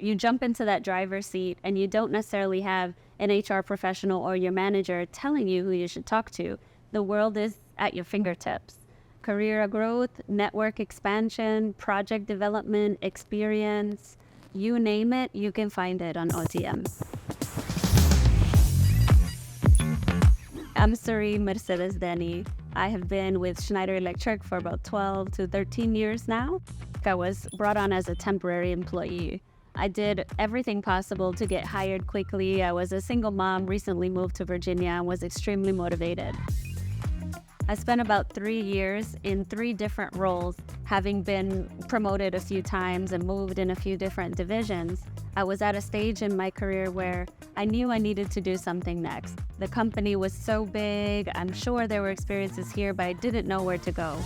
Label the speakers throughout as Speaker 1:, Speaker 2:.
Speaker 1: You jump into that driver's seat and you don't necessarily have an HR professional or your manager telling you who you should talk to. The world is at your fingertips. Career growth, network expansion, project development, experience, you name it, you can find it on OTM. I'm Cyre Mercedes Denny. I have been with Schneider Electric for about 12 to 13 years now. I was brought on as a temporary employee. I did everything possible to get hired quickly. I was a single mom, recently moved to Virginia, and was extremely motivated. I spent about 3 years in 3 different roles, having been promoted a few times and moved in a few different divisions. I was at a stage in my career where I knew I needed to do something next. The company was so big, I'm sure there were experiences here, but I didn't know where to go.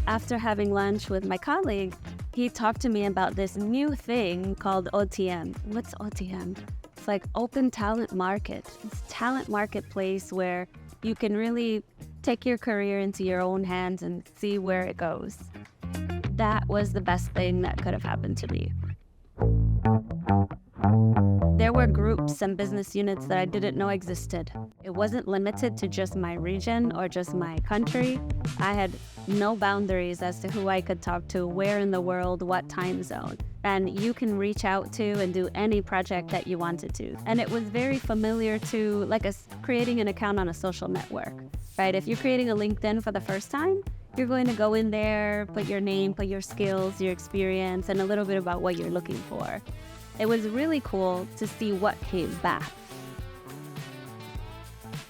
Speaker 1: After having lunch with my colleague, he talked to me about this new thing called OTM. What's OTM? It's like open talent market. It's a talent marketplace where you can really take your career into your own hands and see where it goes. That was the best thing that could have happened to me. There were groups and business units that I didn't know existed. It wasn't limited to just my region or just my country. I had no boundaries as to who I could talk to, where in the world, what time zone. And you can reach out to and do any project that you wanted to. And it was very familiar to creating an account on a social network, right? If you're creating a LinkedIn for the first time, you're going to go in there, put your name, put your skills, your experience, and a little bit about what you're looking for. It was really cool to see what came back.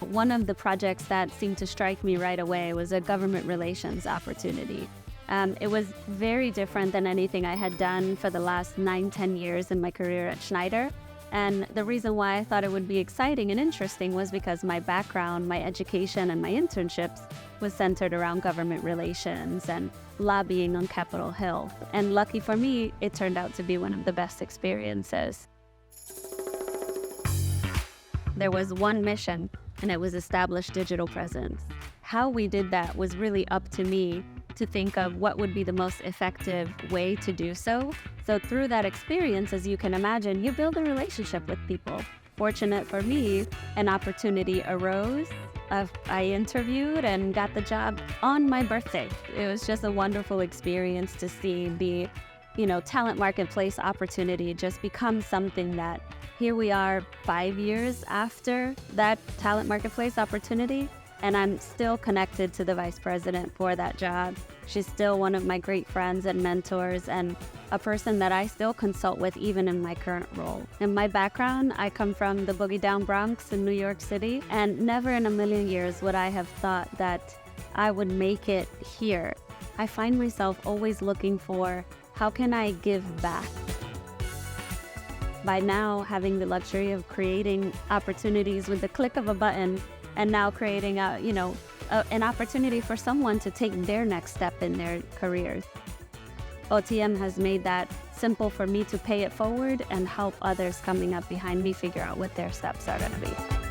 Speaker 1: One of the projects that seemed to strike me right away was a government relations opportunity. It was very different than anything I had done for the last 9-10 years in my career at Schneider. And the reason why I thought it would be exciting and interesting was because my background, my education, and my internships was centered around government relations and lobbying on Capitol Hill. And lucky for me, it turned out to be one of the best experiences. There was one mission, and it was establish digital presence. How we did that was really up to me to think of what would be the most effective way to do so. So through that experience, as you can imagine, you build a relationship with people. Fortunate for me, an opportunity arose. I interviewed and got the job on my birthday. It was just a wonderful experience to see the, talent marketplace opportunity just become something that here we are 5 years after that talent marketplace opportunity. And I'm still connected to the vice president for that job. She's still one of my great friends and mentors and a person that I still consult with even in my current role. In my background, I come from the boogie down Bronx in New York City, and never in a million years would I have thought that I would make it here. I find myself always looking for, how can I give back? By now having the luxury of creating opportunities with the click of a button, and now creating an opportunity for someone to take their next step in their careers. OTM has made that simple for me to pay it forward and help others coming up behind me figure out what their steps are going to be.